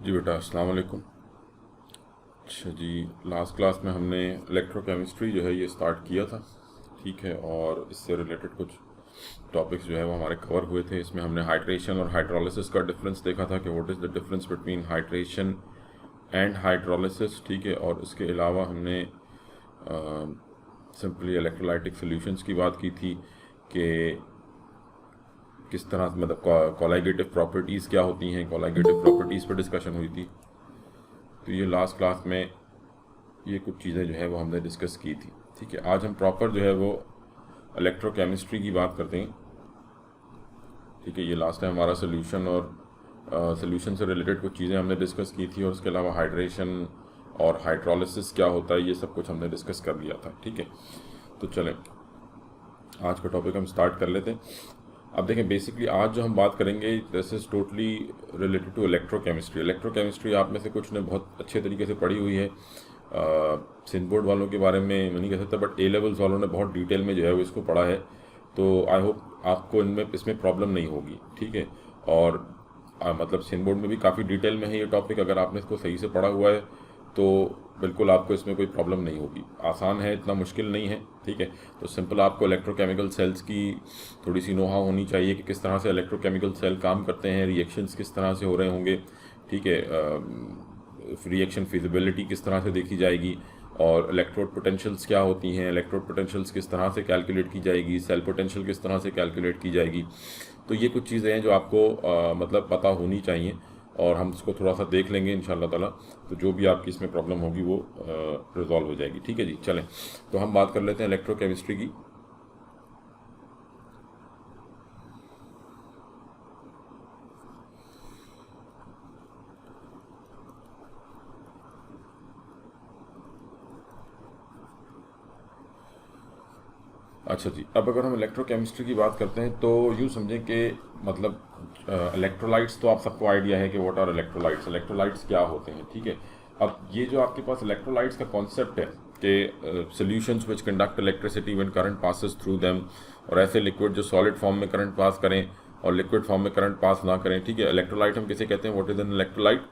जी बेटा, अस्सलाम वालेकुम। अच्छा जी, लास्ट क्लास में हमने इलेक्ट्रोकेमिस्ट्री जो है ये स्टार्ट किया था, ठीक है। और इससे रिलेटेड कुछ टॉपिक्स जो है वो हमारे कवर हुए थे। इसमें हमने हाइड्रेशन और हाइड्रोलिसिस का डिफरेंस देखा था कि what is the difference between hydration and hydrolysis, ठीक है। और इसके अलावा हमने सिंपली इलेक्ट्रोलाइटिक सॉल्यूशंस की बात की थी कि किस तरह मतलब कोलाइगेटिव प्रॉपर्टीज़ क्या होती हैं, कोलाइगेटिव प्रॉपर्टीज़ पर डिस्कशन हुई थी। तो ये लास्ट क्लास में ये कुछ चीज़ें जो है वो हमने डिस्कस की थी, ठीक है। आज हम प्रॉपर जो है वो इलेक्ट्रोकेमिस्ट्री की बात करते हैं, ठीक है। ये लास्ट टाइम हमारा सोल्यूशन और सोल्यूशन से रिलेटेड कुछ चीज़ें हमने डिस्कस की थी, और उसके अलावा हाइड्रेशन और हाइड्रोलिसिस क्या होता है ये सब कुछ हमने डिस्कस कर लिया था, ठीक है। तो चलें आज का टॉपिक हम स्टार्ट कर लेते हैं। अब देखें, बेसिकली आज जो हम बात करेंगे this is totally related to electrochemistry. Electrochemistry आप में से कुछ ने बहुत अच्छे तरीके से पढ़ी हुई है। सिंध बोर्ड वालों के बारे में मैं नहीं कह सकता, बट ए लेवल्स वालों ने बहुत डिटेल में जो है वो इसको पढ़ा है। तो आई होप आपको इसमें प्रॉब्लम नहीं होगी, ठीक है। और मतलब सिंध बोर्ड में भी काफ़ी डिटेल में है ये टॉपिक। अगर आपने इसको सही से पढ़ा हुआ है तो बिल्कुल आपको इसमें कोई प्रॉब्लम नहीं होगी। आसान है, इतना मुश्किल नहीं है, ठीक है। तो सिंपल आपको इलेक्ट्रोकेमिकल सेल्स की थोड़ी सी नोहा होनी चाहिए कि किस तरह से इलेक्ट्रोकेमिकल सेल काम करते हैं, रिएक्शंस किस तरह से हो रहे होंगे, ठीक है। रिएक्शन फिजिबिलिटी किस तरह से देखी जाएगी, और इलेक्ट्रोड पोटेंशियल्स क्या होती हैं, इलेक्ट्रोड पोटेंशियल्स किस तरह से कैलकुलेट की जाएगी, सेल पोटेंशियल किस तरह से कैलकुलेट की जाएगी। तो ये कुछ चीज़ें हैं जो आपको मतलब पता होनी चाहिए, और हम इसको थोड़ा सा देख लेंगे इंशाल्लाह ताला। तो जो भी आपकी इसमें प्रॉब्लम होगी वो रिजॉल्व हो जाएगी, ठीक है जी। चलें, तो हम बात कर लेते हैं इलेक्ट्रोकेमिस्ट्री की। अच्छा जी, अब अगर हम इलेक्ट्रोकेमिस्ट्री की बात करते हैं तो यूँ समझें कि मतलब इलेक्ट्रोलाइट्स तो आप सबको आइडिया है कि व्हाट आर इलेक्ट्रोलाइट्स, इलेक्ट्रोलाइट्स क्या होते हैं, ठीक है। अब ये जो आपके पास इलेक्ट्रोलाइट्स का कॉन्सेप्ट है कि solutions which conduct electricity when current passes through them, और ऐसे लिक्विड जो सॉलिड फॉर्म में करंट पास करें और लिक्विड फॉर्म में करंट पास ना करें, ठीक है। इलेक्ट्रोलाइट हम किसे कहते हैं, what is an electrolyte?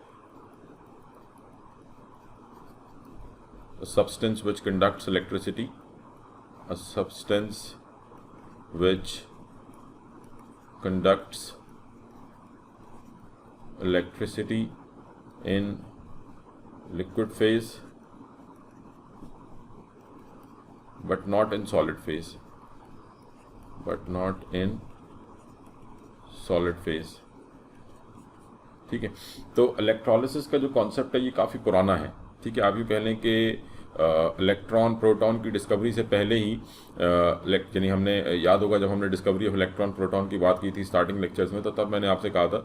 Substance which conducts electricity, a substance which conducts electricity in liquid phase but not in solid phase, ठीक है। तो इलेक्ट्रोलिसिस का जो कॉन्सेप्ट है ये काफ़ी पुराना है, ठीक है। आप यूँ कह लें कि इलेक्ट्रॉन प्रोटॉन की डिस्कवरी से पहले ही यानी हमने याद होगा जब हमने डिस्कवरी ऑफ इलेक्ट्रॉन प्रोटॉन की बात की थी स्टार्टिंग लेक्चर्स में, तो तब मैंने आपसे कहा था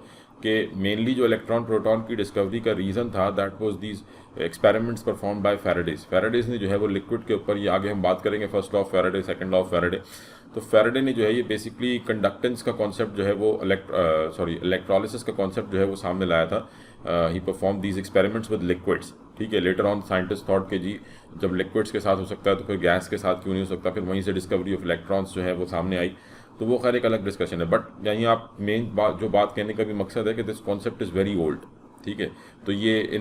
कि मेनली जो इलेक्ट्रॉन प्रोटॉन की डिस्कवरी का रीज़न था that was these experiments perform by Faraday's ने जो है वो लिक्विड के ऊपर, ये आगे हम बात करेंगे, first law of Faraday, second law of Faraday. तो फेराडे ने जो है ये बेसिकली कंडक्टेंस का कॉन्सेप्ट जो है वो इलेक्ट्रोलिसिस का कॉन्सेप्ट जो है वो सामने लाया था। He perform these experiments with liquids, ठीक है। लेटर ऑन साइंटिस्ट थॉट के जी जब लिक्विड्स के साथ हो सकता है तो फिर गैस के साथ क्यों नहीं हो सकता, फिर वहीं से डिस्कवरी ऑफ इलेक्ट्रॉन्स जो है वो सामने आई। तो वो खैर एक अलग डिस्कशन है, बट यहीं आप मेन बात कहने का भी मकसद है कि this concept is very old, ठीक है। तो ये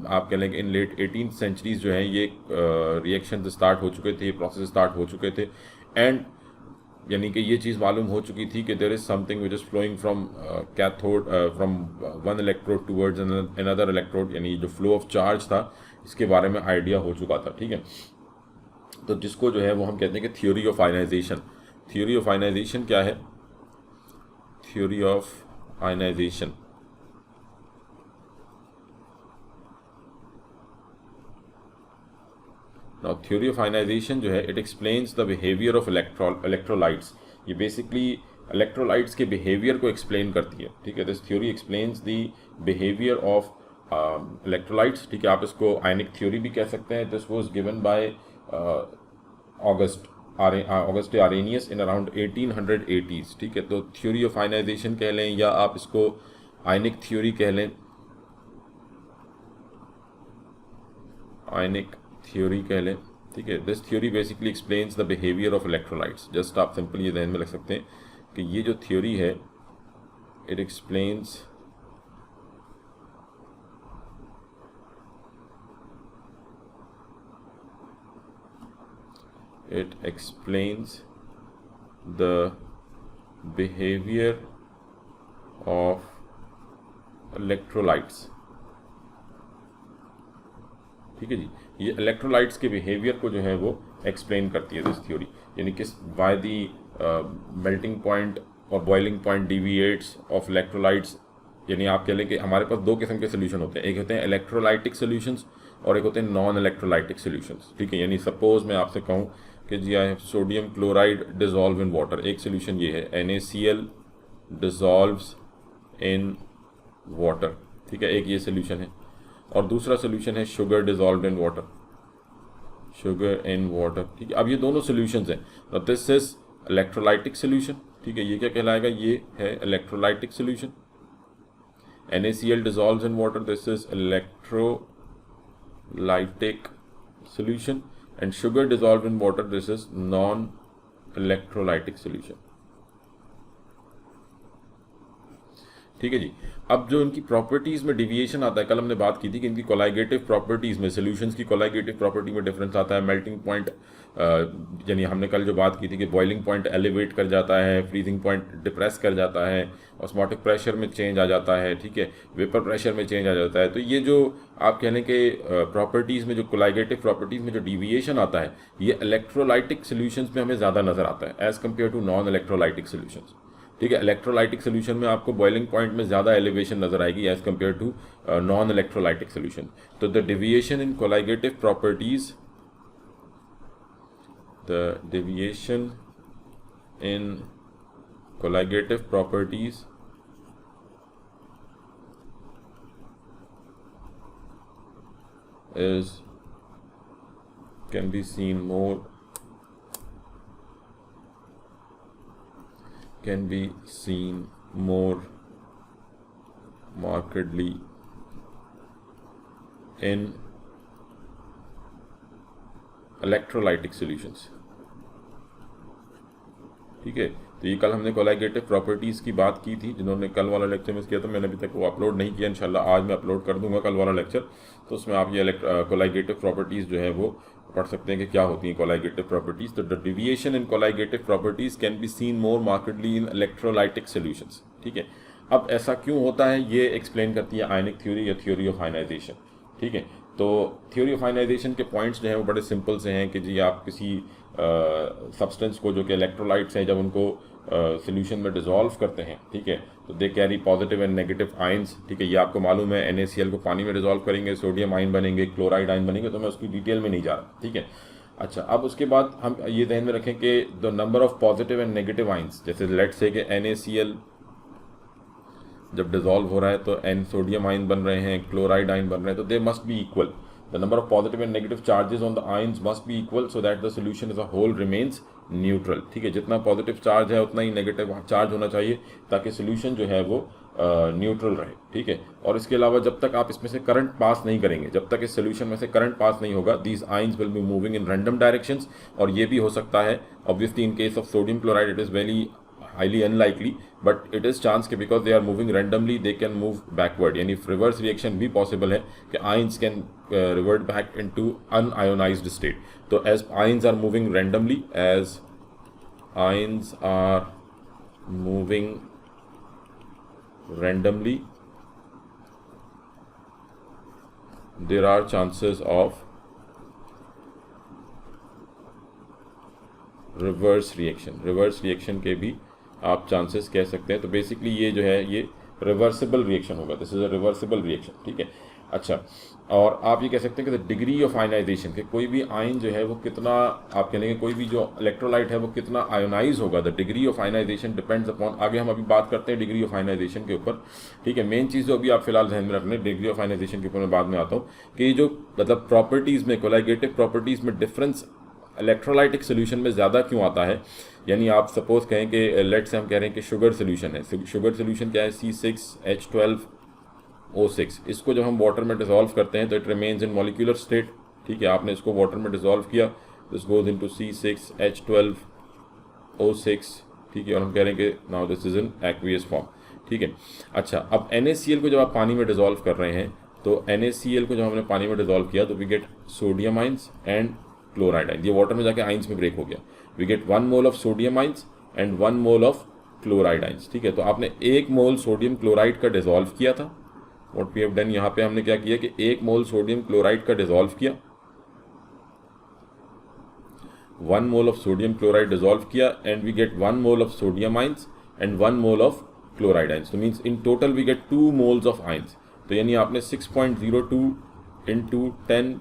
आप कह लें कि इन लेट 18th सेंचुरीज जो है ये रिएक्शन स्टार्ट हो चुके थे, प्रोसेस स्टार्ट हो चुके थे, एंड यानी कि ये चीज़ मालूम हो चुकी थी कि there is something which is flowing from cathode from one electrode towards another electrode, यानी जो फ्लो ऑफ चार्ज था इसके बारे में आइडिया हो चुका था, ठीक है। तो जिसको जो है वो हम कहते हैं कि theory of ionization. Theory of ionization क्या है? Theory of ionization, now theory of ionization जो है it explains the behaviour of electrolytes. ये बेसिकली इलेक्ट्रोलाइट्स के बिहेवियर को एक्सप्लेन करती है, ठीक है। This theory explains the behaviour of electrolytes, ठीक है। आप इसको आयनिक थ्योरी भी कह सकते हैं। This was given by August Arrhenius in around 1880s, ठीक है। तो थ्योरी ऑफ आयनाइजेशन कह लें या आप इसको आयनिक थ्योरी कह लें, आयनिक थ्योरी कह लें, ठीक है। This theory basically explains the behaviour of electrolytes. Just आप सिंपल ये ध्यान में रख सकते हैं कि ये जो थ्योरी है it explains it explains the behavior of electrolytes। ठीक है जी, ये इलेक्ट्रोलाइट्स के बिहेवियर को जो है वो एक्सप्लेन करती है दिस थ्योरी, यानी किस बाय दी मेल्टिंग पॉइंट और बॉइलिंग पॉइंट डिविएट्स ऑफ इलेक्ट्रोलाइट्स। यानी आप कह लें कि हमारे पास दो किस्म के सोल्यूशन होते हैं, एक होते हैं इलेक्ट्रोलाइटिक सोल्यूशंस और एक होते हैं नॉन इलेक्ट्रोलाइटिक सोल्यूशंस। ठीक है, यानी सपोज मैं आपसे कहूँ कि जी I have sodium chloride dissolve in water, एक सोल्यूशन ये है NaCl डिजॉल्व्स इन वाटर। ठीक है, एक ये सोल्यूशन है, और दूसरा सोल्यूशन है sugar dissolved in water, sugar in water. ठीक है, अब ये दोनों सोल्यूशंस हैं। This is electrolytic solution. ठीक है, ये क्या कहलाएगा, ये है electrolytic solution. NaCl dissolves in water, this is electrolytic solution, and sugar dissolved in water, this is non-electrolytic solution। ठीक है जी, अब जो इनकी प्रॉपर्टीज़ में डिविएशन आता है, कल हमने बात की थी कि इनकी कोलाइगेटिव प्रॉपर्टीज़ में, सॉल्यूशंस की कोलाइगेटिव प्रॉपर्टी में डिफरेंस आता है। मेल्टिंग पॉइंट, यानी हमने कल जो बात की थी कि बॉइलिंग पॉइंट एलिवेट कर जाता है, फ्रीजिंग पॉइंट डिप्रेस कर जाता है, ऑस्मोटिक प्रेशर में चेंज आ जाता है। ठीक है, वेपर प्रेशर में चेंज आ जाता है। तो ये जो आप कह लें कि प्रॉपर्टीज़ में जो कोलाइगेटिव प्रॉपर्टीज़ में जो डिविएशन आता है, ये इलेक्ट्रोलाइटिक सोल्यूशंस में हमें ज़्यादा नज़र आता है as compare to non electrolytic solutions. ठीक है, इलेक्ट्रोलाइटिक सोल्यूशन में आपको बॉइलिंग पॉइंट में ज़्यादा एलिवेशन नजर आएगी as compare to non electrolytic solution. तो the deviation in colligative properties, the deviation in colligative properties is can be seen more markedly in electrolytic solutions। ठीक है, तो ये कल हमने कोलाइगेटिव प्रॉपर्टीज़ की बात की थी, जिन्होंने कल वाला लेक्चर मिस किया था, मैंने अभी तक वो अपलोड नहीं किया। इंशाल्लाह आज मैं अपलोड कर दूंगा कल वाला लेक्चर, तो उसमें आप ये कोलाइगेटिव प्रॉपर्टीज़ जो है वो पढ़ सकते हैं कि क्या होती हैं कोलाइगेटिव प्रॉपर्टीज़। तो the deviation in colligative properties can be seen more markedly in electrolytic solutions. ठीक है, अब ऐसा क्यों होता है ये एक्सप्लेन करती है आयनिक थ्योरी या थ्योरी ऑफ आयनाइजेशन। ठीक है, तो थ्योरी ऑफ आयनाइजेशन के पॉइंट्स जो हैं वो बड़े सिंपल से हैं कि जी आप किसी सब्सटेंस को, जो कि इलेक्ट्रोलाइट्स हैं, जब उनको सोल्यूशन में डिजॉल्व करते हैं, ठीक है, तो they carry positive and negative ions. ठीक है, ये आपको मालूम है। NaCl को पानी में डिजॉल्व करेंगे, सोडियम आयन बनेंगे, क्लोराइड आयन बनेंगे, तो मैं उसकी डिटेल में नहीं जा रहा। ठीक है, अच्छा, अब उसके बाद हम ये ध्यान में रखें कि the number of positive and negative ions, जैसे लेट्स से कि NaCl जब डिजॉल्व हो रहा है तो सोडियम आयन बन रहे हैं, क्लोराइड आयन बन रहे हैं, तो they must be equal. The number of positive and negative charges on the ions must be equal so that the solution as a whole remains neutral। ठीक है, जितना पॉजिटिव चार्ज है उतना ही नेगेटिव चार्ज होना चाहिए ताकि सोल्यूशन जो है वो न्यूट्रल रहे। ठीक है, और इसके अलावा जब तक आप इसमें से करंट पास नहीं करेंगे, जब तक इस सोल्यूशन में से करंट पास नहीं होगा, these ions will be moving in random directions. और ये भी हो सकता है, obviously in case of sodium chloride it is very highly unlikely, but it is chance कि because they are moving randomly they can move backward, यानी reverse reaction भी possible है कि ions can revert back into unionized state। तो as ions are moving randomly, as ions are moving randomly, there are chances of reverse reaction के भी आप chances कह सकते हैं। तो बेसिकली ये जो है ये रिवर्सिबल रिएक्शन होगा, this is a reversible reaction. ठीक है, अच्छा, और आप ये कह सकते हैं कि द डिग्री ऑफ आयनाइजेशन, कि कोई भी आयन जो है वो कितना, आप कह लेंगे कोई भी जो इलेक्ट्रोलाइट है वो कितना आयोनाइज होगा, the degree of ionization depends upon, आगे हम अभी बात करते हैं डिग्री ऑफ आयनाइजेशन के ऊपर। ठीक है, मेन चीज़ जो अभी आप फिलहाल ध्यान में रखना है, डिग्री ऑफ आयनाइजेशन के ऊपर मैं बाद में आता हूँ, कि जो मतलब प्रॉपर्टीज़ में, कोलाइगेटिव प्रॉपर्टीज़ में डिफरेंस इलेक्ट्रोलाइटिक सोल्यूशन में ज़्यादा क्यों आता है। यानी आप सपोज कहें कि लेट से हम कह रहे हैं कि शुगर सोल्यूशन है, शुगर सोल्यूशन क्या है, C6H12O6, इसको जब हम वाटर में डिसॉल्व करते हैं तो it remains in molecular state. ठीक है, आपने इसको वाटर में डिसॉल्व किया, दिस गोज इनटू C6H12O6। ठीक है, और हम कह रहे हैं कि now this is in aqueous form. ठीक है, अच्छा, अब NaCl को जब आप पानी में डिसॉल्व कर रहे हैं, तो NaCl को जब हमने पानी में डिसॉल्व किया तो we get sodium ions and chloride ions, ये वाटर में जाके आइंस में ब्रेक हो गया, we get 1 mole of sodium ions and 1 mole of chloride ions, ठीक है। तो आपने 1 मोल सोडियम क्लोराइड का डिजोल्व किया था, व्हाट वी हैव डन, यहाँ पे हमने क्या किया कि 1 मोल सोडियम क्लोराइड का डिजोल्व किया, 1 mole of sodium chloride dissolve किया and we get 1 mole of sodium ions and 1 mole of chloride ions, तो means in total we get 2 moles of ions. तो यानी आपने 6.02 इंटू 10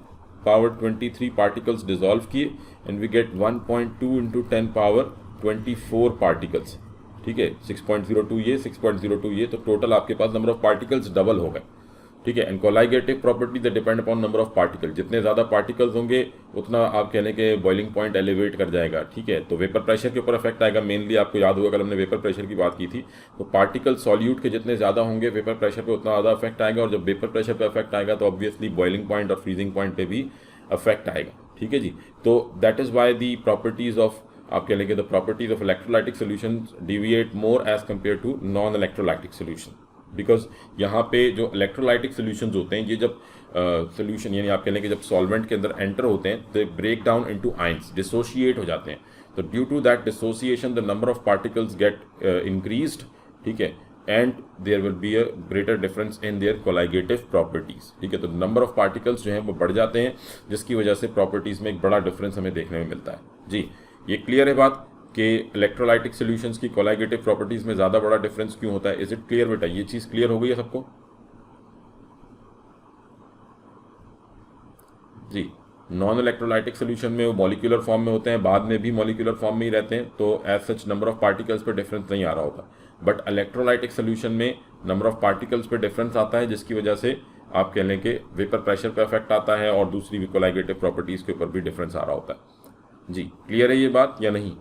पावर 23 पार्टिकल्स डिजोल्व किए and we get 1.2 into 10 power 24 particles, ठीक है। 6.02 ये 6.02 ये, तो टोटल आपके पास नंबर ऑफ पार्टिकल्स डबल हो गए, ठीक है। And colligative property the depend upon number of particle, जितने ज़्यादा पार्टिकल्स होंगे उतना आप कहने के बॉइलिंग पॉइंट एलिवेट कर जाएगा, ठीक है। तो वेपर प्रेशर के ऊपर इफेक्ट आएगा मेनली, आपको याद होगा कल हमने वेपर प्रेशर की बात की थी, तो पार्टिकल सॉल्यूट के जितने ज़्यादा होंगे वेपर प्रेशर पे उतना ज़्यादा इफेक्ट आएगा, और जब वेपर प्रेशर पे इफेक्ट आएगा तो ऑब्वियसली बॉइलिंग पॉइंट और फ्रीजिंग पॉइंट पे भी इफेक्ट आएगा, ठीक है जी। तो that is why the properties of, आप कह लेंगे the properties of electrolytic solution deviate more as compare to non electrolytic solution, because यहाँ पे जो इलेक्ट्रोलाइटिक सोल्यूशंस होते हैं ये जब सोल्यूशन यानी आप कह लें कि जब सॉल्वेंट के अंदर एंटर होते हैं तो break down into ions, dissociate हो जाते हैं, तो due to that dissociation the number of particles get increased, ठीक है, and there will be a greater difference in their colligative properties, ठीक है। तो नंबर ऑफ पार्टिकल्स जो हैं वो बढ़ जाते हैं, जिसकी वजह से प्रॉपर्टीज में एक बड़ा डिफरेंस हमें देखने में मिलता है जी। ये क्लियर है बात कि इलेक्ट्रोलाइटिक सॉल्यूशंस की कोलाइगेटिव प्रॉपर्टीज में ज़्यादा बड़ा डिफरेंस क्यों होता है? इज इट क्लियर बेटा? ये चीज़ क्लियर हो गई है सबको जी। नॉन इलेक्ट्रोलाइटिक सोल्यूशन में वो मॉलिक्यूलर फॉर्म में होते हैं, बाद में भी मॉलिक्यूलर फॉर्म में ही रहते हैं, तो as such number of particles पर डिफरेंस नहीं आ रहा होता, बट इलेक्ट्रोलाइटिक सोल्यूशन में नंबर ऑफ पार्टिकल्स पर डिफरेंस आता है, जिसकी वजह से आप कह लें कि वेपर प्रेशर पर इफेक्ट आता है और दूसरी कोलाइगेटिव प्रॉपर्टीज़ के ऊपर भी डिफरेंस आ रहा होता है जी। क्लियर है ये बात या नहीं?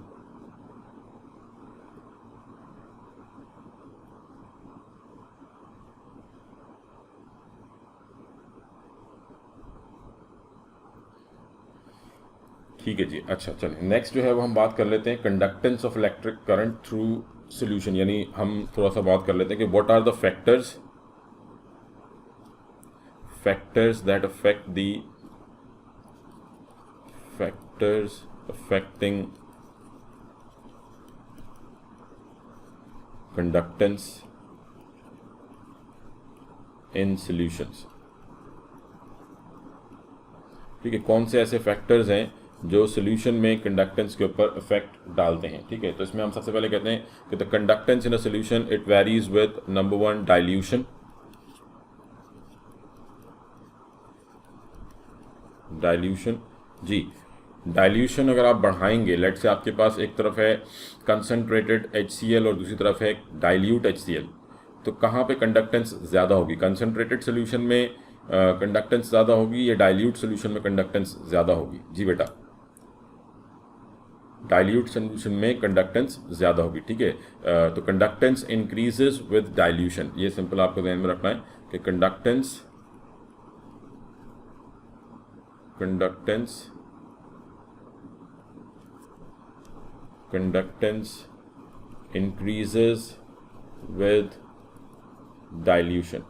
ठीक है जी। अच्छा चलिए नेक्स्ट जो है वो हम बात कर लेते हैं conductance of electric current through solution, यानी हम थोड़ा सा बात कर लेते हैं कि what are the factors that affect the factors affecting conductance in solutions, ठीक है। कौन से ऐसे फैक्टर्स हैं जो सोल्यूशन में कंडक्टेंस के ऊपर इफेक्ट डालते हैं, ठीक है। तो इसमें हम सबसे पहले कहते हैं कि the conductance in a solution it varies with number 1 dilution, जी। डाइल्यूशन अगर आप बढ़ाएंगे, लेट से आपके पास एक तरफ है कंसनट्रेटेड HCl और दूसरी तरफ है डाइल्यूट HCl, तो कहाँ पे कंडक्टेंस ज़्यादा होगी? कंसनट्रेटेड सोल्यूशन में कंडक्टेंस ज़्यादा होगी या डाइल्यूट सोल्यूशन में कंडक्टेंस ज़्यादा होगी? जी बेटा, डाइल्यूट सोल्यूशन में कंडक्टेंस ज़्यादा होगी, ठीक है। तो कंडक्टेंस इंक्रीजेस विद डाइल्यूशन, ये सिंपल आपको ध्यान में रखना है कि कंडक्टेंस इंक्रीजेस विद डाइल्यूशन,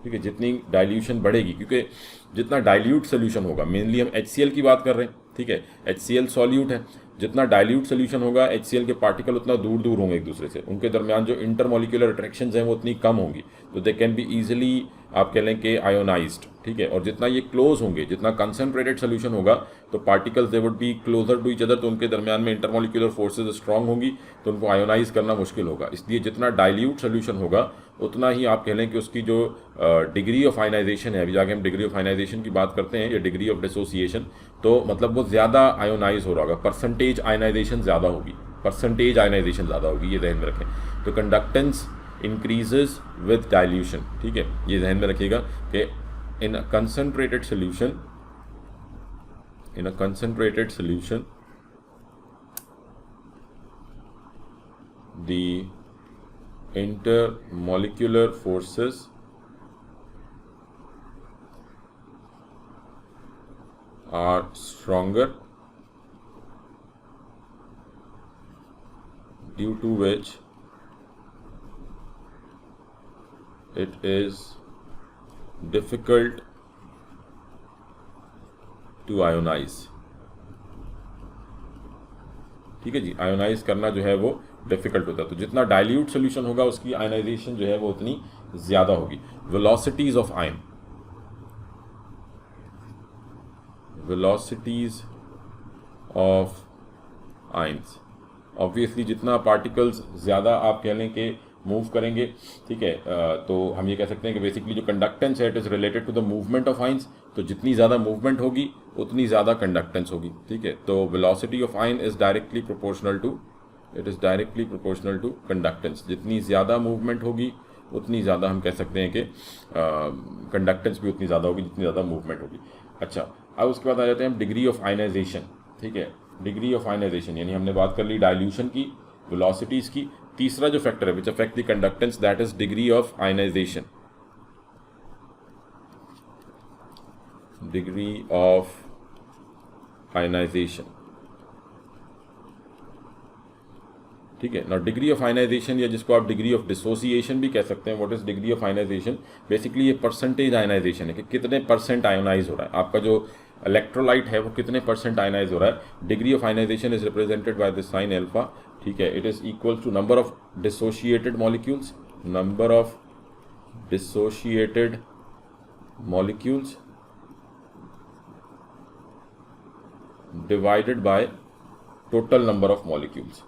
ठीक है। जितनी डाइल्यूशन बढ़ेगी, क्योंकि जितना डाइल्यूट सोल्यूशन होगा, मेनली हम HCl की बात कर रहे हैं, ठीक है, HCl सॉल्यूट है, जितना डाइल्यूट सोल्यूशन होगा HCl के पार्टिकल उतना दूर दूर होंगे एक दूसरे से, उनके दरमियान जो इंटरमोलिकुलर अट्रैक्शंस हैं वो उतनी कम होंगी, तो दे कैन बी ईजिली आप कह लें कि आयोनाइज्ड, ठीक है। और जितना ये क्लोज होंगे, जितना कंसनट्रेटेड सोल्यूशन होगा, तो particles they would be closer to each other, तो उनके दरमियान में इंटरमोलिकुलर फोर्सेज स्ट्रांग होंगी, तो उनको आयोनाइज करना मुश्किल होगा। इसलिए जितना डाइल्यूट सोल्यूशन होगा उतना ही आप कह लें कि उसकी जो डिग्री ऑफ आयनाइजेशन है, अभी जाके हम डिग्री ऑफ आयनाइजेशन की बात करते हैं, या डिग्री ऑफ डिसोसिएशन, तो मतलब वो ज़्यादा आयोनाइज हो रहा होगा, परसेंटेज आयनाइजेशन ज़्यादा होगी, ये ध्यान में रखें। तो कंडक्टेंस इंक्रीजेज विद डाइल्यूशन, ठीक है, ये ध्यान में रखिएगा कि in a concentrated solution the intermolecular forces are stronger, due to which it is difficult to ionize. ठीक है जी, आयोनाइज करना जो है वो डिफिकल्ट होता है। तो जितना डाइल्यूट सोल्यूशन होगा उसकी आयोनाइजेशन जो है वो उतनी ज़्यादा होगी। Velocities of ion, velocities of ions, obviously जितना पार्टिकल्स ज़्यादा आप कह लें कि मूव करेंगे, ठीक है, तो हम ये कह सकते हैं कि बेसिकली जो कंडक्टेंस है it is related to the movement of ions. तो जितनी ज़्यादा मूवमेंट होगी उतनी ज़्यादा कंडक्टेंस होगी। ठीक है, तो velocity of ion is directly proportional to, it is directly proportional to conductance. जितनी ज़्यादा मूवमेंट होगी उतनी ज़्यादा हम कह सकते हैं कि कंडक्टेंस भी उतनी ज़्यादा होगी जितनी ज़्यादा मूवमेंट होगी। अच्छा, अब उसके बाद आ जाते हैं हम डिग्री ऑफ आयनाइजेशन। ठीक है, डिग्री ऑफ आयनाइजेशन यानी हमने बात कर ली डाइल्यूशन की, वेलोसिटीज़ की। तीसरा जो फैक्टर है which affect the conductance, that is degree of ionization, degree of ionization. ठीक है ना, डिग्री ऑफ आयनाइजेशन या जिसको आप डिग्री ऑफ डिसोसिएशन भी कह सकते हैं। What is degree of ionization? Basically ये परसेंटेज आयनाइजेशन है कि कितने परसेंट आयोनाइज हो रहा है आपका जो इलेक्ट्रोलाइट है, वो कितने परसेंट आयनाइज हो रहा है। Degree of ionization is represented by the sign alpha. ठीक है, it is equal to number of dissociated molecules, number of dissociated molecules divided by total number of molecules,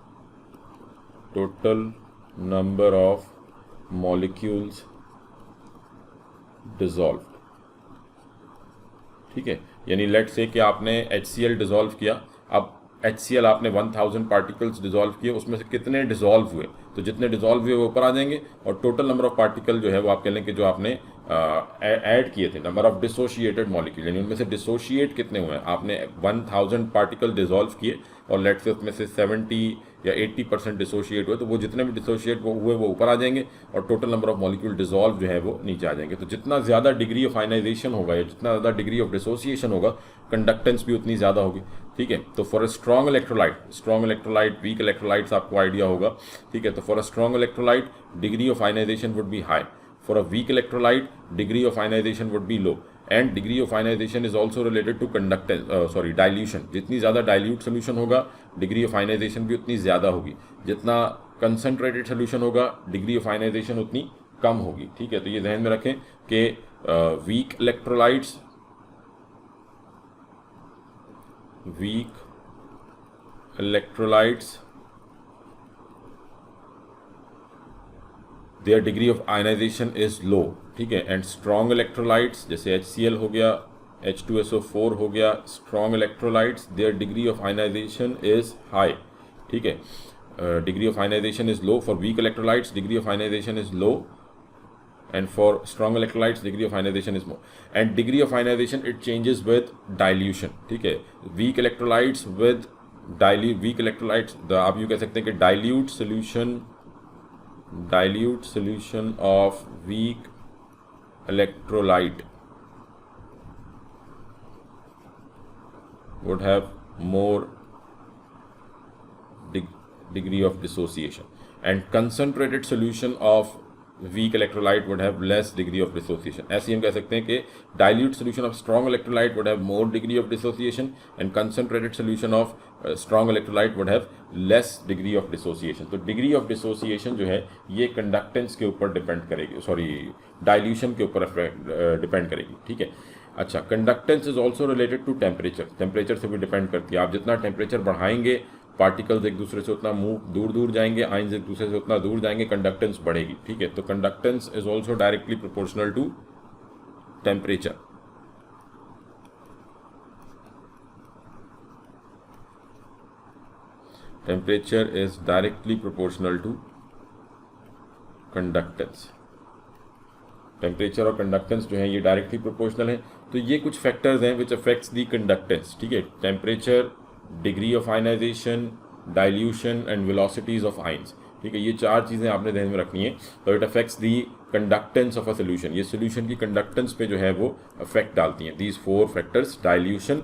total number of molecules dissolved। ठीक है, यानी let say कि आपने HCl dissolve किया, अब HCl आपने 1000 पार्टिकल्स डिजोल्व किए, उसमें से कितने डिजोल्व हुए, तो जितने डिजोल्व हुए वो ऊपर आ जाएंगे, और टोटल नंबर ऑफ पार्टिकल जो है वो आप कह लें कि जो आपने ऐड किए थे, नंबर ऑफ डिसोशिएटेड मॉलिक्यूल, यानी उनमें से डिसोशिएट कितने हुए हैं। आपने 1000 पार्टिकल डिजोल्व किए और लेट से उसमें से 70 या 80% डिसोशिएट हुए, तो वो जितने भी डिसोशिएट हुए वो ऊपर आ जाएंगे और total number of molecule dissolve जो है वो नीचे आ जाएंगे। तो जितना ज़्यादा डिग्री ऑफ आयनाइजेशन होगा या जितना ज़्यादा डिग्री ऑफ डिसोसिएशन होगा, कंडक्टेंस भी उतनी ज़्यादा होगी। ठीक है, तो for a strong electrolyte, weak electrolytes आपको आइडिया होगा। ठीक है, तो for a strong electrolyte degree of ionization would be high, for a weak electrolyte degree of ionization would be low, and degree of ionization is also related to dilution. जितनी ज़्यादा dilute solution होगा degree of ionization भी उतनी ज़्यादा होगी, जितना concentrated solution होगा degree of ionization उतनी कम होगी। ठीक है, तो ये ध्यान में रखें कि weak electrolytes, their degree of ionization is low। ठीक है, एंड स्ट्रॉन्ग इलेक्ट्रोलाइट्स जैसे HCl हो गया, H2SO4 हो गया, strong electrolytes their degree of ionization is high. ठीक है, degree of ionization is low for weak electrolytes, degree of ionization is low, and for strong electrolytes degree of ionization is more, and degree of ionization it changes with dilution। ठीक है, weak electrolytes with weak electrolytes, आप यूँ कह सकते हैं कि dilute solution of weak electrolyte would have more degree of dissociation, and concentrated solution of weak electrolyte would have less degree of dissociation. ऐसे हम कह सकते हैं कि dilute solution of strong electrolyte would have more degree of dissociation, and concentrated solution of strong electrolyte would have less degree of dissociation. तो degree of dissociation जो है ये कंडक्टेंस के ऊपर डिपेंड करेगी, डाइल्यूशन के ऊपर डिपेंड करेगी। ठीक है, अच्छा, conductance is also related to temperature से भी डिपेंड करती है। आप जितना टेम्परेचर बढ़ाएंगे पार्टिकल्स एक दूसरे से उतना दूर जाएंगे, आयंस एक दूसरे से उतना दूर जाएंगे, कंडक्टेंस बढ़ेगी। ठीक है, तो conductance is also directly proportional to temperature. Temperature is directly proportional to conductance. Temperature और कंडक्टेंस जो है ये डायरेक्टली प्रोपोर्शनल है। तो ये कुछ फैक्टर्स हैं विच अफेक्ट्स दी कंडक्टेंस। ठीक है, temperature, degree of ionization, dilution and velocities of ions. ठीक है, ये चार चीज़ें आपने ध्यान में रखनी है। तो it affects the conductance of a solution, ये सोल्यूशन की कंडक्टेंस पे जो है वो अफेक्ट डालती हैं। These 4 factors, dilution,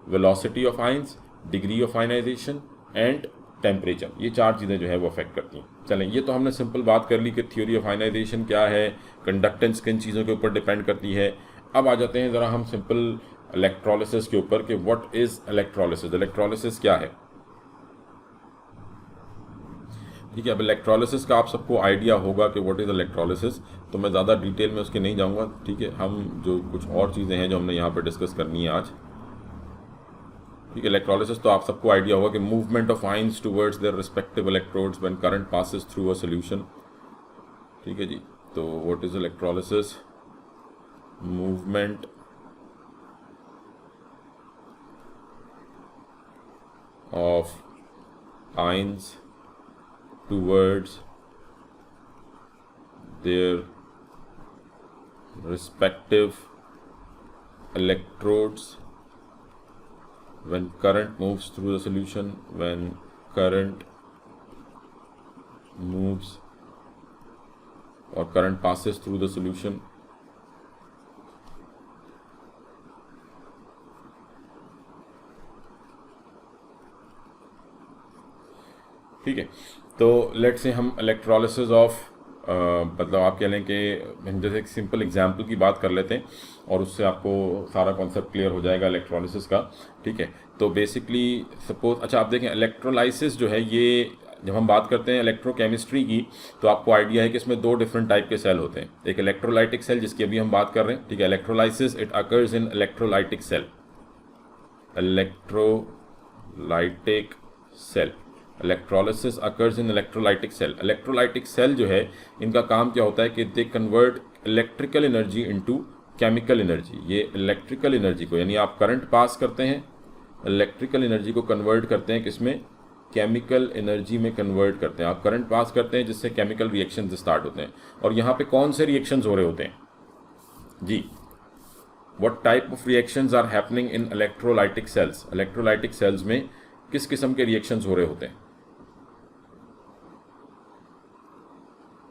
velocity of ions, degree of ionization and temperature, ये 4 चीज़ें जो है वो अफेक्ट करती हैं। चलें, ये तो हमने सिंपल बात कर ली कि थ्योरी ऑफ आयनाइजेशन क्या है, कंडक्टेंस किन चीज़ों के ऊपर डिपेंड करती है। अब आ जाते हैं ज़रा हम सिंपल इलेक्ट्रोलिसिस के ऊपर कि व्हाट इज इलेक्ट्रोलिसिस, इलेक्ट्रोलिसिस क्या है। ठीक है, अब इलेक्ट्रोलिसिस का आप सबको आइडिया होगा कि व्हाट इज़ इलेक्ट्रोलिसिस, तो मैं ज़्यादा डिटेल में उसके नहीं जाऊंगा। ठीक है, हम जो कुछ और चीज़ें हैं जो हमने यहाँ पर डिस्कस करनी है आज। ठीक है, इलेक्ट्रोलिसिस तो आप सबको आइडिया होगा कि movement of ions towards their respective electrodes when current passes through a solution. ठीक है जी, तो what is electrolysis, movement of ions towards their respective electrodes when current moves through the solution, when current moves or current passes through the solution। ठीक है, तो let's say हम electrolysis of मतलब आप कह लें कि हम जैसे एक सिंपल एग्जांपल की बात कर लेते हैं और उससे आपको सारा कॉन्सेप्ट क्लियर हो जाएगा इलेक्ट्रोलिसिस का। ठीक है, तो बेसिकली सपोज, अच्छा आप देखें इलेक्ट्रोलाइसिस जो है ये जब हम बात करते हैं इलेक्ट्रोकेमिस्ट्री की, तो आपको आइडिया है कि इसमें दो डिफरेंट टाइप के सेल होते हैं। एक इलेक्ट्रोलाइटिक सेल जिसकी अभी हम बात कर रहे हैं। ठीक है, electrolysis it occurs in electrolytic cell, electrolytic cell, electrolysis occurs in electrolytic cell. Electrolytic cell जो है इनका काम क्या होता है कि they convert electrical energy into chemical energy. ये इलेक्ट्रिकल एनर्जी को, यानी आप करंट पास करते हैं, इलेक्ट्रिकल एनर्जी को कन्वर्ट करते हैं किसमें, केमिकल एनर्जी में कन्वर्ट करते हैं। आप करंट पास करते हैं जिससे केमिकल रिएक्शंस स्टार्ट होते हैं। और यहाँ पे कौन से रिएक्शंस हो रहे होते हैं जी, what type of reactions are happening in electrolytic cells. Electrolytic cells में किस किस्म के रिएक्शंस हो रहे होते हैं,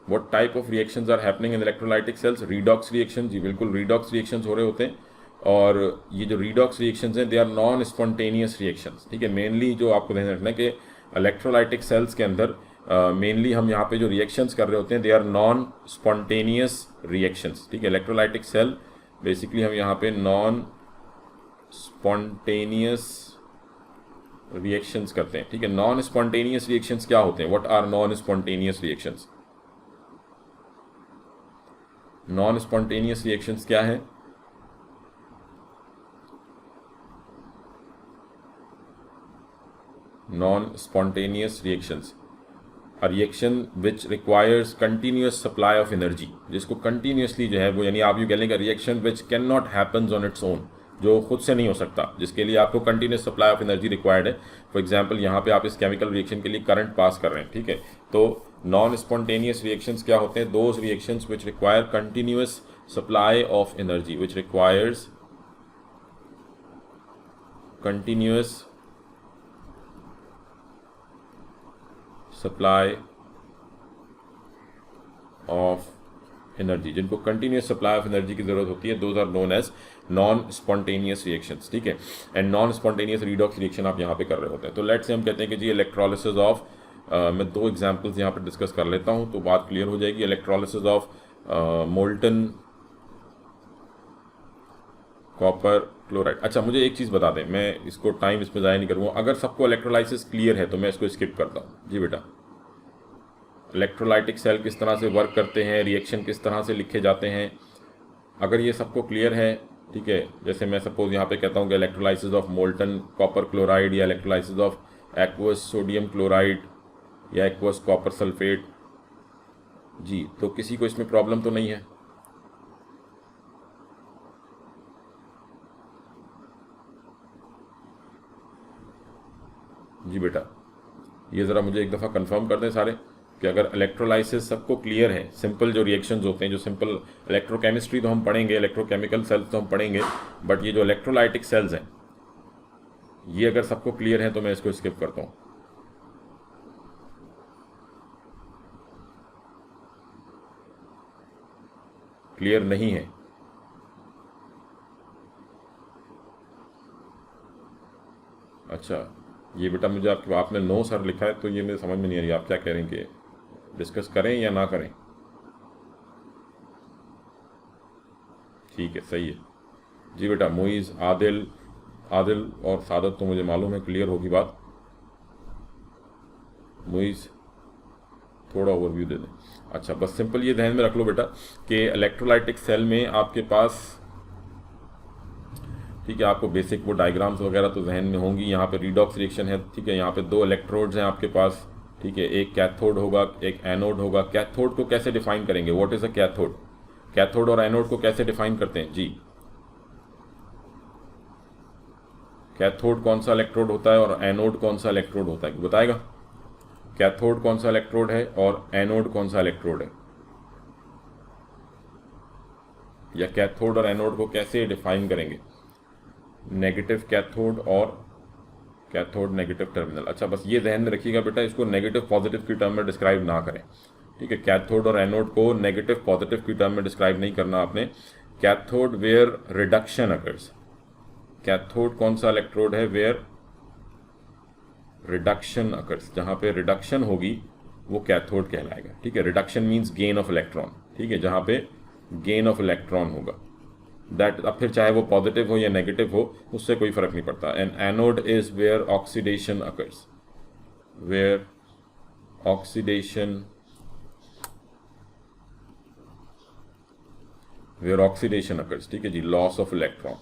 What type of reactions are happening in electrolytic cells? Redox reaction, जी बिल्कुल redox reactions हो रहे होते हैं। और ये जो redox reactions हैं, they are non spontaneous reactions। ठीक है, मेनली जो आपको ध्यान रखना है कि इलेक्ट्रोलाइटिक सेल्स के अंदर मेनली हम यहाँ पे जो रिएक्शंस कर रहे होते हैं, they are non spontaneous reactions. ठीक है, इलेक्ट्रोलाइटिक सेल बेसिकली हम यहाँ पे नॉन स्पॉन्टेनियस रिएक्शंस करते हैं। ठीक है, नॉन स्पॉन्टेनियस रिएक्शंस क्या होते हैं, what are non spontaneous reactions. Non spontaneous reactions क्या है, non spontaneous reactions, a reaction which requires continuous supply of energy, जिसको कंटिन्यूसली जो है वो, यानी आप यू कह लेंगे reaction which can not happens on its own, जो खुद से नहीं हो सकता, जिसके लिए आपको continuous supply of energy required है। फॉर एग्जांपल यहाँ पे आप इस केमिकल रिएक्शन के लिए करंट पास कर रहे हैं। ठीक है, तो नॉन स्पॉन्टेनियस रिएक्शंस क्या होते हैं, those reactions which require continuous supply of energy, which requires continuous supply of energy, जिनको कंटिन्यूस सप्लाई ऑफ एनर्जी की जरूरत होती है, those are known as non spontaneous reactions. ठीक है, and non spontaneous redox reaction आप यहाँ पे कर रहे होते हैं। तो लेट से हम कहते हैं कि जी इलेक्ट्रोलिसिस ऑफ, मैं दो एग्जांपल्स यहाँ पे डिस्कस कर लेता हूँ तो बात क्लियर हो जाएगी। Electrolysis of molten copper chloride. अच्छा मुझे एक चीज़ बता दें, मैं इसको टाइम इसमें ज़ाया नहीं करूँगा, अगर सबको इलेक्ट्रोलाइसिस क्लियर है तो मैं इसको स्किप करता हूँ। जी बेटा, इलेक्ट्रोलाइटिक सेल किस तरह से वर्क करते हैं, रिएक्शन किस तरह से लिखे जाते हैं, अगर ये सबको क्लियर है, ठीक है, जैसे मैं सपोज यहाँ पे कहता हूँ कि electrolysis of molten copper chloride या electrolysis of aqueous sodium chloride या एक्वस कॉपर सल्फेट, जी तो किसी को इसमें प्रॉब्लम तो नहीं है। जी बेटा, ये ज़रा मुझे एक दफ़ा कंफर्म कर दें सारे कि अगर इलेक्ट्रोलाइसिस सबको क्लियर है, सिंपल जो रिएक्शंस होते हैं, जो सिंपल इलेक्ट्रोकेमिस्ट्री तो हम पढ़ेंगे, इलेक्ट्रोकेमिकल सेल्स तो हम पढ़ेंगे, बट ये जो इलेक्ट्रोलाइटिक सेल्स हैं ये अगर सबको क्लियर है तो मैं इसको स्किप करता हूँ। क्लियर नहीं है, अच्छा ये बेटा मुझे आपने नो सर लिखा है तो ये मुझे समझ में नहीं आ रही, आप क्या कह रहे हैं कि डिस्कस करें या ना करें। ठीक है सही है, जी बेटा मोइज, आदिल, आदिल और सादत तो मुझे मालूम है, क्लियर होगी बात। मोइज थोड़ा ओवरव्यू दे दें। अच्छा, बस सिंपल ये ध्यान में रख लो बेटा कि इलेक्ट्रोलाइटिक सेल में आपके पास, ठीक है, आपको बेसिक वो डायग्राम्स वगैरह तो जहन में होंगी। यहाँ पे रिडॉक्स रिएक्शन है, ठीक है, यहाँ पे दो इलेक्ट्रोड्स हैं आपके पास, ठीक है, एक कैथोड होगा एक एनोड होगा। कैथोड को कैसे डिफाइन करेंगे, what is a cathode? Cathode और एनोड को कैसे डिफाइन करते हैं जी? कैथोड कौन सा इलेक्ट्रोड होता है और एनोड कौन सा इलेक्ट्रोड होता है, बताएगा? कैथोड कौन सा इलेक्ट्रोड है और एनोड कौन सा इलेक्ट्रोड है? या कैथोड और एनोड को कैसे डिफाइन करेंगे? नेगेटिव कैथोड और कैथोड नेगेटिव टर्मिनल। अच्छा, बस ये ध्यान में रखिएगा बेटा, इसको नेगेटिव पॉजिटिव की टर्म में डिस्क्राइब ना करें, ठीक है? कैथोड और एनोड को नेगेटिव पॉजिटिव की टर्म में डिस्क्राइब नहीं करना आपने। Cathode where reduction occurs, cathode कौन सा इलेक्ट्रोड है वेयर रिडक्शन अकर्स, जहां पे रिडक्शन होगी वो कैथोड कहलाएगा, ठीक है? Reduction means gain of electron, ठीक है, जहां पे गेन ऑफ इलेक्ट्रॉन होगा दैट, अब फिर चाहे वो पॉजिटिव हो या नेगेटिव हो उससे कोई फर्क नहीं पड़ता। And anode is where oxidation occurs, where oxidation, where oxidation occurs, ठीक है जी, लॉस ऑफ इलेक्ट्रॉन।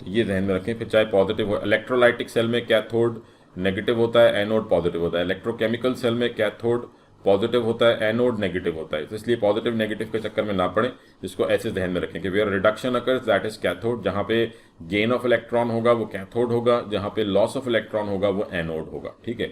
तो ये ध्यान में रखें, फिर चाहे पॉजिटिव हो। इलेक्ट्रोलाइटिक सेल में कैथोड नेगेटिव होता है, एनोड पॉजिटिव होता है। इलेक्ट्रोकेमिकल सेल में कैथोड पॉजिटिव होता है, एनोड नेगेटिव होता है। तो इसलिए पॉजिटिव नेगेटिव के चक्कर में ना पड़े, इसको ऐसे ध्यान में रखें कि where reduction occurs that is cathode, जहां पे गेन ऑफ इलेक्ट्रॉन होगा वो कैथोड होगा, जहां पे लॉस ऑफ इलेक्ट्रॉन होगा वो एनोड होगा, ठीक है?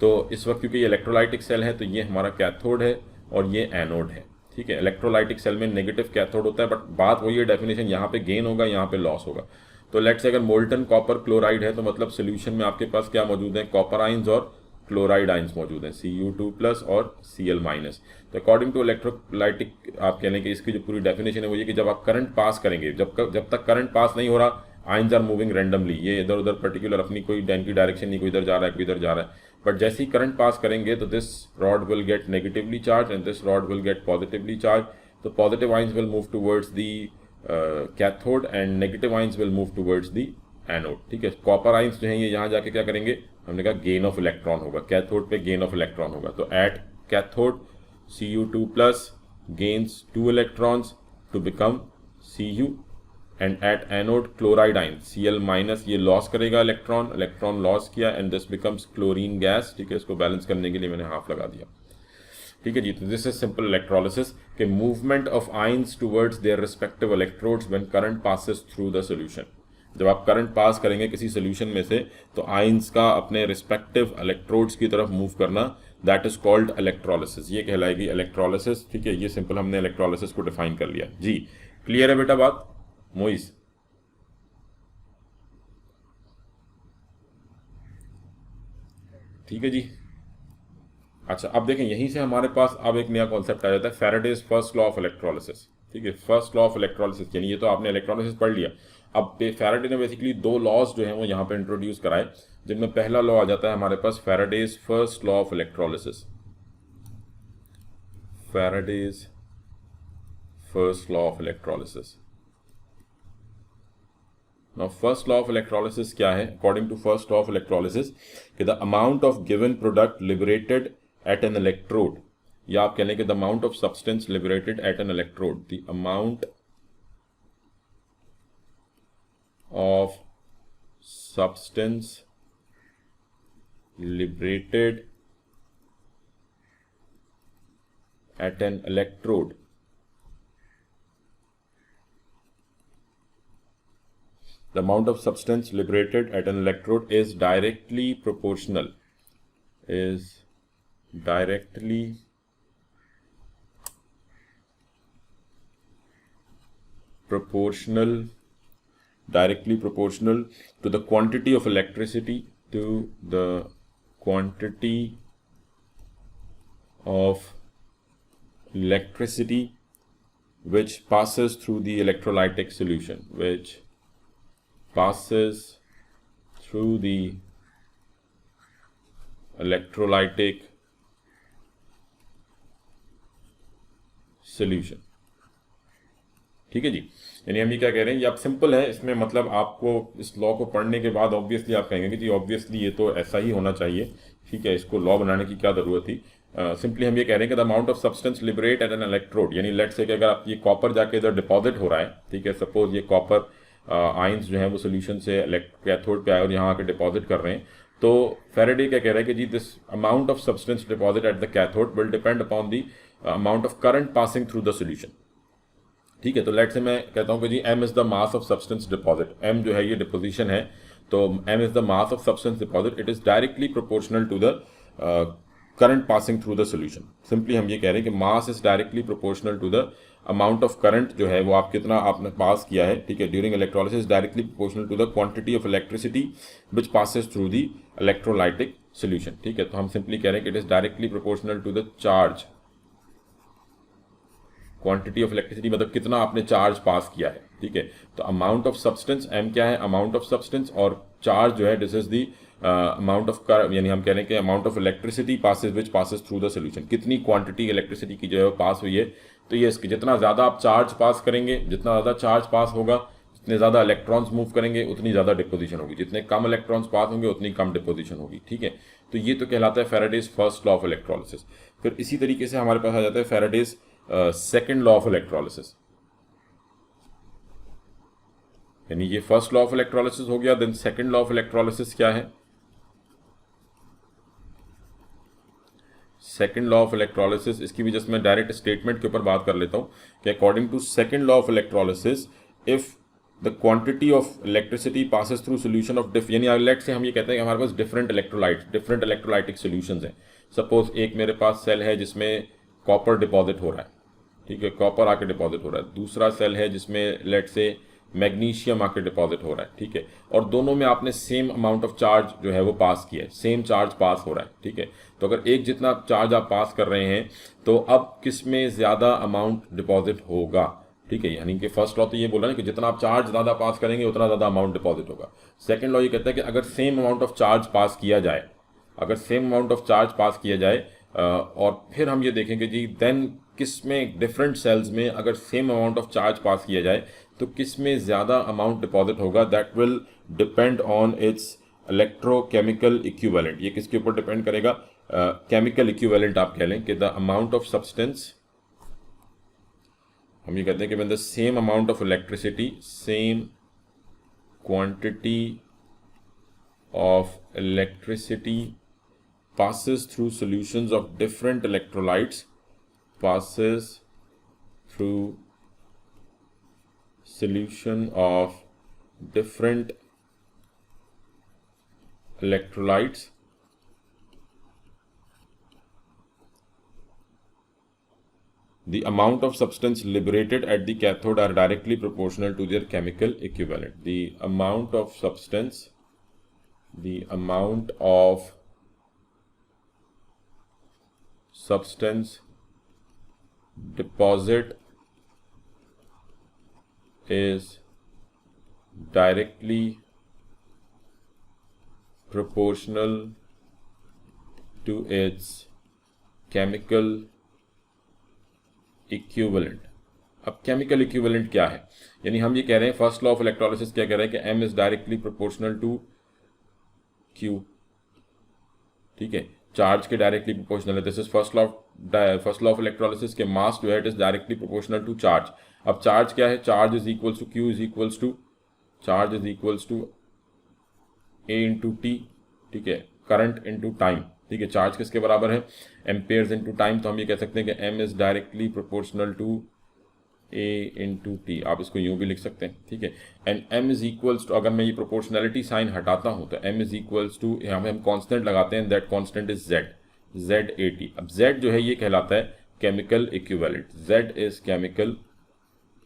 तो इस वक्त क्योंकि ये इलेक्ट्रोलाइटिक सेल है तो ये हमारा कैथोड है और ये एनोड है, ठीक है? इलेक्ट्रोलाइटिक सेल में नेगेटिव कैथोड होता है, बट बात वही है, डेफिनेशन, यहाँ पे गेन होगा यहाँ पे लॉस होगा। तो लेट्स से अगर मोल्टन कॉपर क्लोराइड है तो मतलब सोल्यूशन में आपके पास क्या मौजूद है, कॉपर आइंस और क्लोराइड आइंस मौजूद हैं, Cu2+ और Cl-। तो अकॉर्डिंग टू इलेक्ट्रोलाइटिक आप कह लें कि इसकी जो पूरी डेफिनेशन है वो ये कि जब आप करंट पास करेंगे, जब तक करंट पास नहीं हो रहा, आइंस आर मूविंग रैंडमली, ये इधर उधर पर्टिकुलर अपनी कोई की डायरेक्शन नहीं, कोई इधर जा रहा है कोई इधर जा रहा है, बट जैसे ही करंट पास करेंगे तो this rod will get negatively charge and this rod will get positively charge. तो positive ions will move towards the cathode and negative ions will move towards the anode, ठीक है? Copper ions जो है ये यहाँ जाके क्या करेंगे, हमने कहा गेन ऑफ इलेक्ट्रॉन होगा, कैथोड पे गेन ऑफ इलेक्ट्रॉन होगा। तो at cathode Cu2+ gains 2 electrons to become Cu, and at anode chloride ion Cl- ये लॉस करेगा इलेक्ट्रॉन, इलेक्ट्रॉन लॉस किया and this becomes chlorine gas, ठीक है? इसको बैलेंस करने के लिए मैंने हाफ लगा दिया, ठीक है जी? तो दिस इज सिंपल इलेक्ट्रोलिसिस के movement of ions towards their respective electrodes when current passes through the solution. जब आप करंट पास करेंगे किसी सोल्यूशन में से तो आइंस का अपने रिस्पेक्टिव इलेक्ट्रोड्स की तरफ मूव करना, दैट इज कॉल्ड इलेक्ट्रोलिसिस, ये कहलाएगी इलेक्ट्रोलिसिस, ठीक है? ये सिंपल हमने इलेक्ट्रोलिसिस को डिफाइन कर लिया जी। क्लियर है बेटा बात मोइस? ठीक है जी। अच्छा, अब देखें यहीं से हमारे पास अब एक नया कॉन्सेप्ट आ जाता है, Faraday's first law of electrolysis, ठीक है? फर्स्ट लॉ ऑफ इलेक्ट्रोलिसिस, यानी ये तो आपने इलेक्ट्रोलिसिस पढ़ लिया। अब फैराडे ने बेसिकली दो लॉज जो हैं वो यहाँ पे इंट्रोड्यूस कराए, जिनमें पहला लॉ आ जाता है हमारे पास Faraday's first law of electrolysis, Faraday's first law of electrolysis. Now first law of electrolysis क्या है? According to first law of electrolysis कि the amount of given product liberated at an electrode, या आप कह लें कि the amount of substance liberated at an electrode, the amount of substance liberated at an electrode the amount of substance liberated at an electrode is directly proportional directly proportional to the quantity of electricity which passes through the electrolytic solution, ठीक है जी। यानी हम ये क्या कह रहे हैं, ये आप सिंपल है इसमें, मतलब आपको इस लॉ को पढ़ने के बाद ऑब्वियसली आप कहेंगे कि जी ऑब्वियसली ये तो ऐसा ही होना चाहिए, ठीक है, इसको लॉ बनाने की क्या ज़रूरत थी। सिंपली हम ये कह रहे हैं कि the amount of substance liberate at an electrode, यानी लेट से कि अगर आप ये कॉपर जाके इधर डिपॉजिट हो रहा है, ठीक है, सपोज ये कॉपर आयंस जो है वो सोल्यूशन से कैथोड पे आए और यहाँ आके डिपॉजिट कर रहे हैं, तो फैराडे क्या कह रहा है कि जी this amount of substance deposit at the cathode will depend upon the amount of current passing through the solution, ठीक है। तो लेट से मैं कहता हूँ कि जी m is the mass of substance deposit, m जो है ये डिपोजिशन है, तो m is the mass of substance deposit, it is directly proportional to the current passing through the solution. Simply हम ये कह रहे हैं कि mass is directly proportional to the amount of current जो है वो आप कितना आपने पास किया है, ठीक है, during electrolysis, directly proportional to the quantity of electricity which passes through the electrolytic solution, ठीक है। तो हम सिंपली कह रहे हैं कि it is directly proportional to the charge, quantity of electricity मतलब कितना आपने चार्ज पास किया है, ठीक है। तो अमाउंट ऑफ सब्सटेंस m क्या है, अमाउंट ऑफ सब्सटेंस, और चार्ज जो है this is the amount of, यानी हम कह रहे हैं कि amount of electricity passes which passes through the solution, कितनी क्वांटिटी इलेक्ट्रिसिटी की जो है वो पास हुई है। तो ये इसकी जितना ज़्यादा आप चार्ज पास करेंगे, जितना ज़्यादा चार्ज पास होगा, जितने ज़्यादा इलेक्ट्रॉन्स मूव करेंगे उतनी ज़्यादा डिपोजिशन होगी, जितने कम इलेक्ट्रॉन्स पास होंगे उतनी कम डिपोजिशन होगी, ठीक है। तो ये तो कहलाता है Faraday's first law of electrolysis. फिर इसी तरीके से हमारे पास आ जाता है Faraday's second law of electrolysis, यानी ये फर्स्ट लॉ ऑफ इलेक्ट्रोलिसिस हो गया। Then second law of electrolysis क्या है, सेकेंड लॉ ऑफ इलेक्ट्रोलिसिस, इसकी भी जस्ट मैं डायरेक्ट स्टेटमेंट के ऊपर बात कर लेता हूँ कि according to second law of electrolysis, if the quantity of electricity passes through solution of यानी लेट से हम ये कहते हैं कि हमारे पास डिफरेंट इलेक्ट्रोलाइटिक सोल्यूशंस हैं। सपोज एक मेरे पास सेल है जिसमें कॉपर डिपॉजिट हो रहा है, ठीक है, कॉपर आके डिपॉजिट हो रहा है। दूसरा सेल है जिसमें लेट से मैग्नीशियम आके डिपॉजिट हो रहा है, ठीक है, और दोनों में आपने सेम अमाउंट ऑफ चार्ज जो है वो पास किया है, सेम चार्ज पास हो रहा है, ठीक है। तो अगर एक जितना चार्ज आप पास कर रहे हैं तो अब किस में ज़्यादा अमाउंट डिपॉजिट होगा, ठीक है। यानी कि फर्स्ट लॉ तो ये बोल रहा है कि जितना आप चार्ज ज़्यादा पास करेंगे उतना ज़्यादा अमाउंट डिपॉजिट होगा। सेकेंड लॉ ये कहता है कि अगर सेम अमाउंट ऑफ चार्ज पास किया जाए, अगर सेम अमाउंट ऑफ चार्ज पास किया जाए और फिर हम ये देखेंगे जी देन किस में डिफरेंट सेल्स में अगर सेम अमाउंट ऑफ चार्ज पास किया जाए तो किस में ज़्यादा अमाउंट डिपॉजिट होगा, that will depend on it's electrochemical equivalent. ये किसके ऊपर डिपेंड करेगा, केमिकल इक्विवेलेंट आप कह लें कि द अमाउंट ऑफ सब्सटेंस, हम ये कहते हैं कि when the same amount of electricity, same quantity of electricity passes through solutions of different electrolytes, passes through solution of different electrolytes, the amount of substance liberated at the cathode are directly proportional to their chemical equivalent. The amount of substance, the amount of substance deposit is directly proportional to its chemical equivalent. अब chemical equivalent क्या है, यानी हम ये कह रहे हैं first law of electrolysis क्या कह रहे हैं कि m is directly proportional to q, ठीक है, चार्ज के डायरेक्टली प्रोपोर्शनल है। This is first law of electrolysis के मास जो है it is directly proportional to charge. अब चार्ज क्या है, charge is equals to Q is equals to, charge is equals to A into T, ठीक है, current into time, ठीक है। चार्ज किसके बराबर है, एम्पेयर्स इंटू टाइम। तो हम ये कह सकते हैं कि M is directly proportional to A into T, आप इसको यूं भी लिख सकते हैं, ठीक है। And M is equals to, अगर मैं ये प्रोपोर्शनैलिटी साइन हटाता हूं तो एम इज इक्वल्स टू, यहाँ पे हम कांस्टेंट लगाते हैं, that constant is Z, Z A T. अब जेड जो है ये कहलाता है chemical equivalent, Z is chemical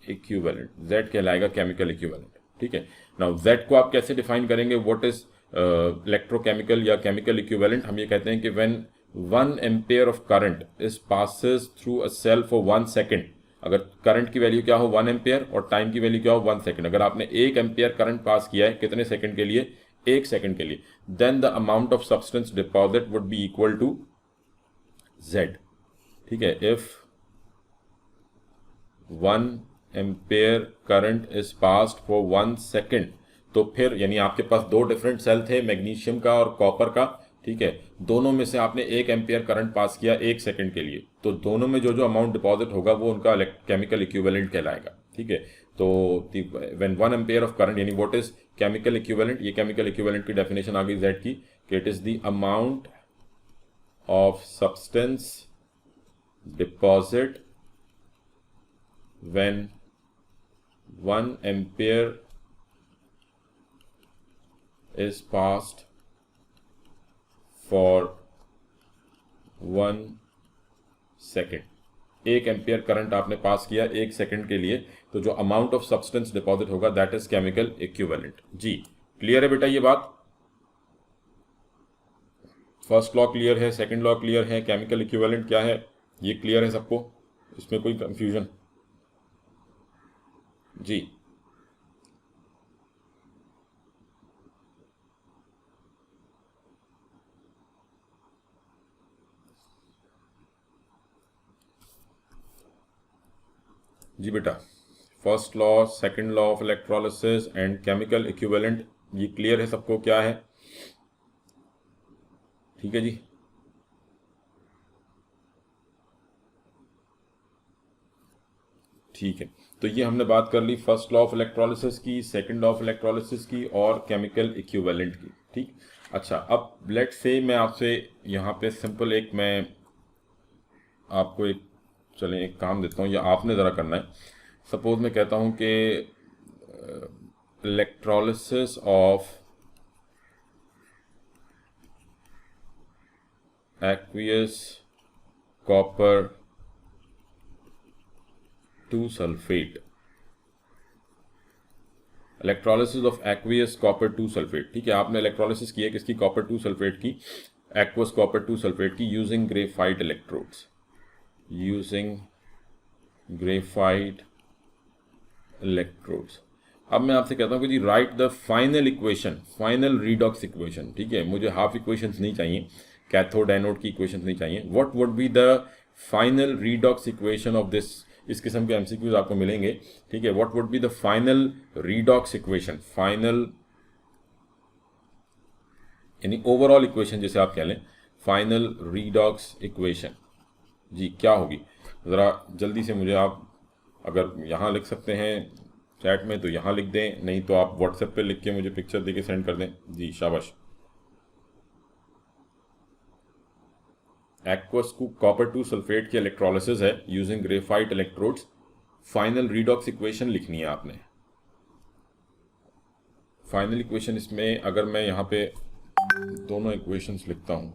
equivalent, Z कहलाएगा केमिकल इक्विवेलेंट, ठीक है। नाउ जेड को आप कैसे डिफाइन करेंगे, व्हाट इज इलेक्ट्रोकेमिकल या केमिकल इक्विवेलेंट, हम ये कहते हैं कि when 1 ampere of current is passes through a cell for 1 second, अगर करंट की वैल्यू क्या हो 1 एम्पेयर और टाइम की वैल्यू क्या हो 1 सेकेंड, अगर आपने 1 एम्पेयर करंट पास किया है कितने सेकेंड के लिए, 1 सेकेंड के लिए, then the amount of substance deposit would be equal to Z, ठीक है। If 1 ampere current is passed for 1 second, तो फिर यानी आपके पास दो डिफरेंट सेल थे, मैग्नीशियम का और कॉपर का, ठीक है, दोनों में से आपने 1 एम्पेयर करंट पास किया 1 सेकंड के लिए, तो दोनों में जो जो अमाउंट डिपॉजिट होगा वो उनका केमिकल इक्विवेलेंट कहलाएगा, ठीक है। तो व्हेन 1 एम्पेयर ऑफ करंट, यानी व्हाट इज केमिकल इक्विवेलेंट, ये केमिकल इक्विवेलेंट की डेफिनेशन आ गई जेड की, कि it is the amount of substance deposit when 1 ampere is passed for 1 second. 1 ampere current आपने पास किया 1 सेकेंड के लिए, तो जो अमाउंट ऑफ सब्सटेंस डिपॉजिट होगा दैट इज केमिकल इक्विवेलेंट। जी क्लियर है बेटा ये बात? फर्स्ट लॉ क्लियर है, सेकंड लॉ क्लियर है, केमिकल इक्विवेलेंट क्या है ये क्लियर है सबको, इसमें कोई कंफ्यूजन? जी जी बेटा, first law, second law of electrolysis and chemical equivalent ये क्लियर है सबको क्या है? ठीक है जी। ठीक है, तो ये हमने बात कर ली फर्स्ट लॉ ऑफ इलेक्ट्रोलिसिस की, सेकंड लॉ ऑफ इलेक्ट्रोलिसिस की और केमिकल इक्विवेलेंट की, ठीक। अच्छा, अब लेट्स से मैं आपसे यहाँ पे सिंपल एक मैं आपको एक चलें एक काम देता हूँ, या आपने ज़रा करना है। सपोज मैं कहता हूँ कि electrolysis of aqueous copper 2 sulfate, electrolysis of aqueous copper 2 sulfate, ठीक है। आपने इलेक्ट्रोलिसिस की है किसकी? कॉपर 2 सल्फेट की, aqueous copper 2 sulfate की, using graphite electrodes, using graphite electrodes. अब मैं आपसे कहता हूँ कि जी write the final equation, final redox equation, ठीक है। मुझे हाफ इक्वेशंस नहीं चाहिए, कैथोड एनोड की इक्वेशंस नहीं चाहिए। What would be the final redox equation of this? इस किस्म के एमसीक्यूज आपको मिलेंगे, ठीक है। What would be the final redox equation, final यानी ओवरऑल इक्वेशन जिसे आप कह लें, फाइनल रीडॉक्स इक्वेशन जी क्या होगी? ज़रा जल्दी से मुझे आप अगर यहाँ लिख सकते हैं चैट में तो यहाँ लिख दें, नहीं तो आप व्हाट्सएप पे लिख के मुझे पिक्चर देके सेंड कर दें। जी शाबाश। एक्वस को कॉपर 2 सल्फेट की इलेक्ट्रोलिसिस है using graphite electrodes. Final redox equation लिखनी है आपने। फाइनल इक्वेशन इसमें अगर मैं यहाँ पे दोनों इक्वेशंस लिखता हूँ,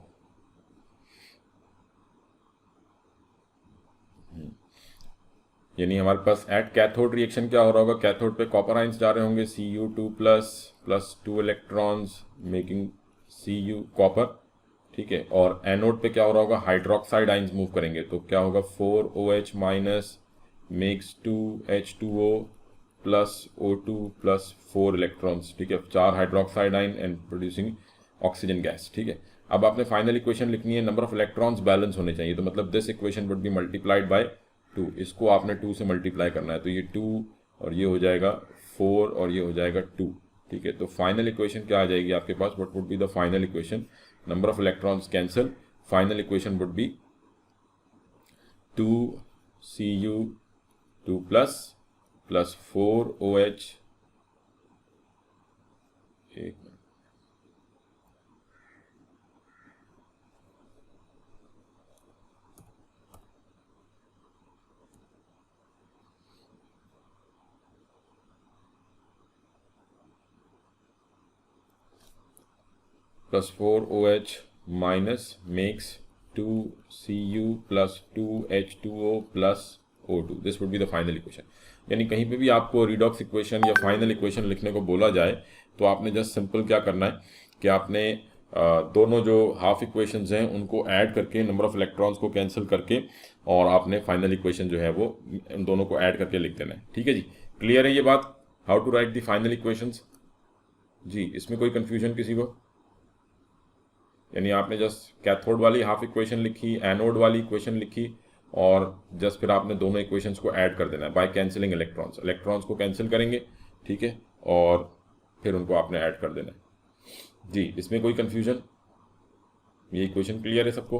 यानी हमारे पास एट कैथोड रिएक्शन क्या हो रहा होगा? कैथोड पे कॉपर आइंस जा रहे होंगे, Cu2 plus 2 electrons making Cu copper, ठीक है। और एनोड पे क्या हो रहा होगा? हाइड्रोक्साइड आइंस मूव करेंगे, तो क्या होगा? 4OH minus makes 2H2O plus O2 plus 4 electrons, ठीक है। 4 हाइड्रोक्साइड आइन एंड प्रोड्यूसिंग ऑक्सीजन गैस, ठीक है। अब आपने फाइनल इक्वेशन लिखनी है, नंबर ऑफ इलेक्ट्रॉन्स बैलेंस होने चाहिए, तो मतलब this equation would B multiplied by 2, इसको आपने 2 से मल्टीप्लाई करना है, तो ये 2 और ये हो जाएगा 4 और ये हो जाएगा 2, ठीक है। तो फाइनल इक्वेशन क्या आ जाएगी आपके पास? What would be the final equation? Number of electrons cancel, final equation would be 2Cu2 plus 4OH, एक plus 4OH minus makes 2Cu plus 2H2O plus O2, this would be the final equation. यानी कहीं पे भी आपको redox equation या final equation लिखने को बोला जाए तो आपने जस्ट सिंपल क्या करना है कि आपने दोनों जो हाफ इक्वेशंस हैं उनको ऐड करके, नंबर ऑफ इलेक्ट्रॉन्स को कैंसिल करके, और आपने फाइनल इक्वेशन जो है वो इन दोनों को ऐड करके लिख देना है, ठीक है जी। क्लियर है ये बात, how to write the final equations? जी इसमें कोई कंफ्यूजन किसी को? यानी आपने जस्ट कैथोड वाली हाफ इक्वेशन लिखी, एनोड वाली इक्वेशन लिखी, और जस्ट फिर आपने दोनों इक्वेशंस को ऐड कर देना है बाय कैंसिलिंग इलेक्ट्रॉन्स। इलेक्ट्रॉन्स को कैंसिल करेंगे, ठीक है, और फिर उनको आपने ऐड कर देना है। जी, इसमें कोई कन्फ्यूजन? ये इक्वेशन क्लियर है सबको?